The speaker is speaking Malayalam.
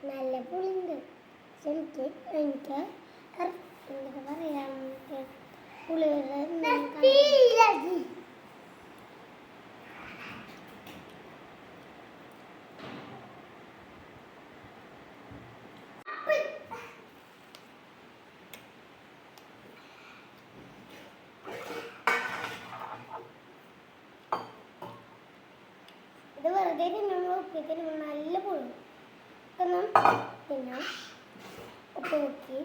നല്ല പുളിയുണ്ട്. എനിക്ക് എനിക്ക് എന്താ പറയാ, പുളിയുടെ ഇത് വെറുതെ തിന്നുമ്പോൾ ഉപ്പിട്ട് നല്ല പുളി തിന്നാം. ഉപ്പ് നോക്കി